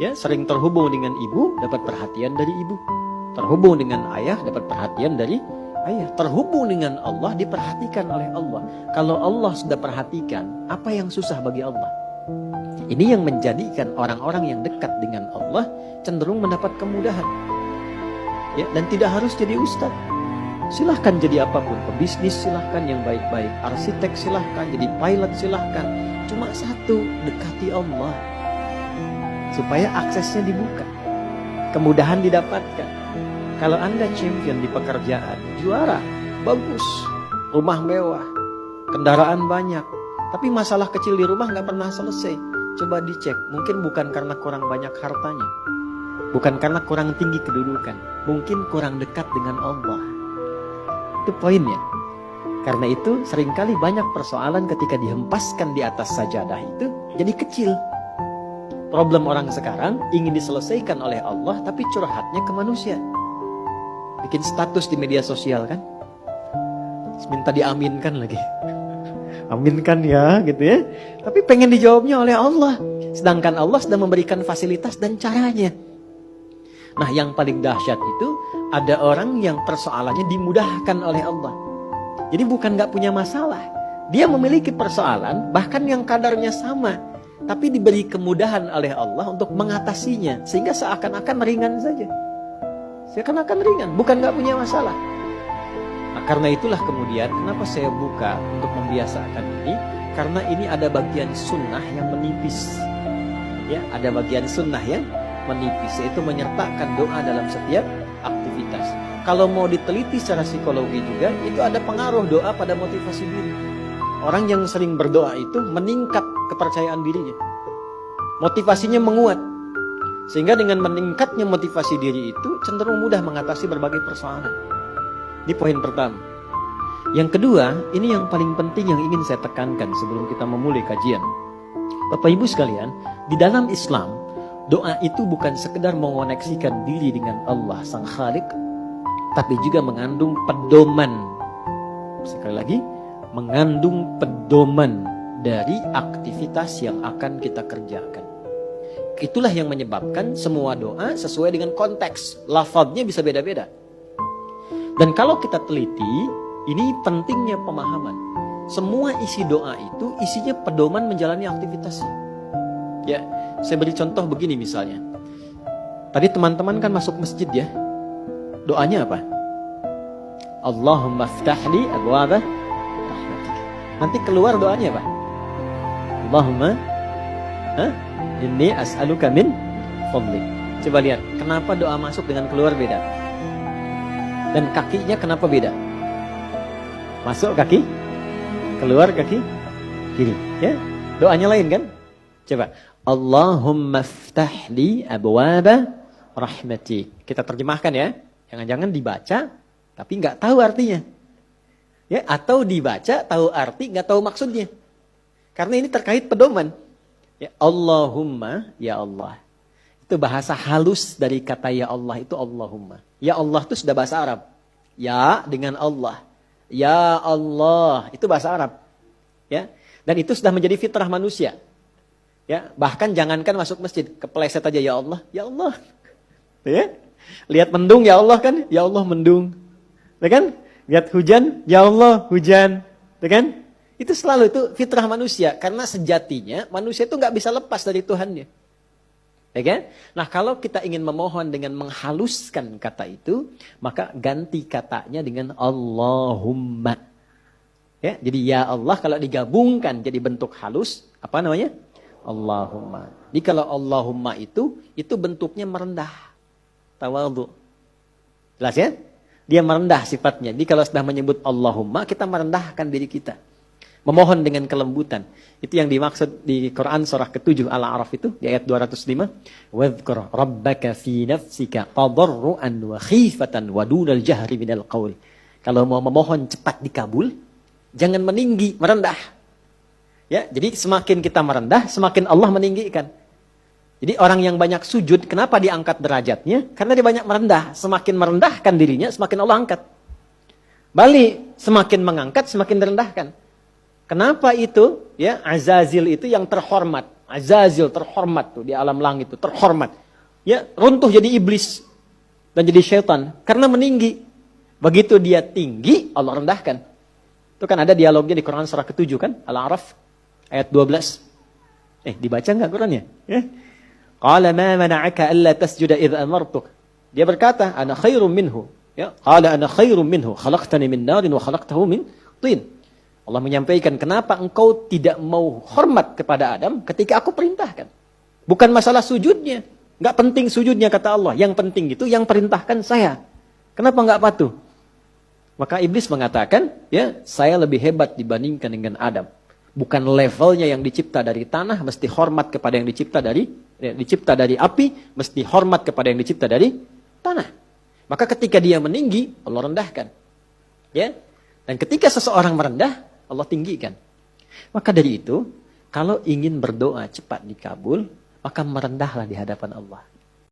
Ya, sering terhubung dengan ibu, dapat perhatian dari ibu. Terhubung dengan ayah, dapat perhatian dari ayah. Terhubung dengan Allah, diperhatikan oleh Allah. Kalau Allah sudah perhatikan, apa yang susah bagi Allah? Ini yang menjadikan orang-orang yang dekat dengan Allah cenderung mendapat kemudahan. Ya, dan tidak harus jadi ustadz. Silahkan jadi apapun, pebisnis silahkan yang baik-baik, arsitek silahkan, jadi pilot silahkan. Cuma satu, dekati Allah. Supaya aksesnya dibuka, kemudahan didapatkan. Kalau Anda champion di pekerjaan, juara, bagus, rumah mewah, kendaraan banyak, tapi masalah kecil di rumah nggak pernah selesai. Coba dicek, mungkin bukan karena kurang banyak hartanya, bukan karena kurang tinggi kedudukan, mungkin kurang dekat dengan Allah. Itu poinnya. Karena itu seringkali banyak persoalan ketika dihempaskan di atas sajadah itu jadi kecil. Problem orang sekarang ingin diselesaikan oleh Allah, tapi curhatnya ke manusia. Bikin status di media sosial kan, minta diaminkan lagi. Aminkan ya, gitu ya. Tapi pengen dijawabnya oleh Allah. Sedangkan Allah sedang memberikan fasilitas dan caranya. Nah, yang paling dahsyat itu ada orang yang persoalannya dimudahkan oleh Allah. Jadi bukan gak punya masalah, dia memiliki persoalan bahkan yang kadarnya sama, tapi diberi kemudahan oleh Allah untuk mengatasinya, sehingga seakan-akan ringan saja. Seakan-akan ringan, bukan gak punya masalah. Nah, karena itulah kemudian kenapa saya buka untuk membiasakan ini, karena ini ada bagian sunnah yang menipis. Ya, ada bagian sunnah yang menipis, yaitu menyertakan doa dalam setiap aktivitas. Kalau mau diteliti secara psikologi juga, itu ada pengaruh doa pada motivasi diri. Orang yang sering berdoa itu meningkat kepercayaan dirinya. Motivasinya menguat. Sehingga dengan meningkatnya motivasi diri itu cenderung mudah mengatasi berbagai persoalan. Ini poin pertama. Yang kedua, ini yang paling penting yang ingin saya tekankan sebelum kita memulai kajian. Bapak Ibu sekalian, di dalam Islam, doa itu bukan sekedar mengoneksikan diri dengan Allah Sang Khalik, tapi juga mengandung pedoman. Sekali lagi, mengandung pedoman dari aktivitas yang akan kita kerjakan. Itulah yang menyebabkan semua doa sesuai dengan konteks. Lafadznya bisa beda-beda. Dan kalau kita teliti, ini pentingnya pemahaman. Semua isi doa itu isinya pedoman menjalani aktivitasnya. Ya, saya beri contoh begini misalnya. Tadi teman-teman kan masuk masjid ya. Doanya apa? Allahumma ftahli abwaaba rahmatik. Nanti keluar doanya apa? Allahumma inni as'aluka min fadlik. Coba lihat, kenapa doa masuk dengan keluar beda? Dan kakinya kenapa beda? Masuk kaki, keluar kaki kiri, ya? Doanya lain kan? Coba, Allahumma ftahli abwaaba rahmatik. Kita terjemahkan ya. Jangan-jangan dibaca tapi nggak tahu artinya, ya? Atau dibaca tahu arti nggak tahu maksudnya. Karena ini terkait pedoman. Ya, Allahumma, ya Allah. Itu bahasa halus dari kata ya Allah itu Allahumma. Ya Allah itu sudah bahasa Arab. Ya dengan Allah. Ya Allah itu bahasa Arab. Ya, dan itu sudah menjadi fitrah manusia. Ya, bahkan jangankan masuk masjid, kepleset aja ya Allah, ya Allah. Ya. Lihat mendung ya Allah kan, ya Allah mendung. Ya kan? Lihat hujan, ya Allah hujan. Ya kan? Itu selalu itu fitrah manusia, karena sejatinya manusia itu nggak bisa lepas dari Tuhannya. Ya kan? Nah, kalau kita ingin memohon dengan menghaluskan kata itu, maka ganti katanya dengan Allahumma. Ya, jadi ya Allah kalau digabungkan jadi bentuk halus, apa namanya? Allahumma. Jadi kalau Allahumma itu bentuknya merendah. Tawadhu. Jelas ya? Dia merendah sifatnya. Jadi kalau sudah menyebut Allahumma, kita merendahkan diri kita. Memohon dengan kelembutan. Itu yang dimaksud di Quran surah ke-7 Al-A'raf itu di ayat 205. Wadhkur rabbaka fi nafsika tadarruan wa khifatan wa dunal jahri minal qaul. Kalau mau memohon cepat dikabul, jangan meninggi, merendah. Ya, jadi semakin kita merendah, semakin Allah meninggikan. Jadi orang yang banyak sujud, kenapa diangkat derajatnya? Karena dia banyak merendah. Semakin merendahkan dirinya, semakin Allah angkat. Balik, semakin mengangkat, semakin direndahkan. Kenapa itu? Ya, Azazil itu yang terhormat. Azazil terhormat tuh di alam langit itu, terhormat. Ya, runtuh jadi iblis dan jadi syaitan karena meninggi. Begitu dia tinggi, Allah rendahkan. Itu kan ada dialognya di Quran surah ke-7 kan, Al-A'raf ayat 12. Dibaca enggak Qurannya? Ya. Qala ma mana'aka alla tasjuda idh amartuk. Dia berkata, ana khairum minhu. Ya, qala ana khairum minhu, khalaqtani min narin wa khalaqtahu min tin. Allah menyampaikan, kenapa engkau tidak mau hormat kepada Adam ketika aku perintahkan? Bukan masalah sujudnya. Enggak penting sujudnya kata Allah. Yang penting itu yang perintahkan saya. Kenapa enggak patuh? Maka iblis mengatakan, ya, saya lebih hebat dibandingkan dengan Adam. Bukan levelnya yang dicipta dari tanah, mesti hormat kepada yang dicipta dari api, mesti hormat kepada yang dicipta dari tanah. Maka ketika dia meninggi, Allah rendahkan. Ya. Dan ketika seseorang merendah, Allah tinggikan. Maka dari itu, kalau ingin berdoa cepat dikabul, maka merendahlah di hadapan Allah.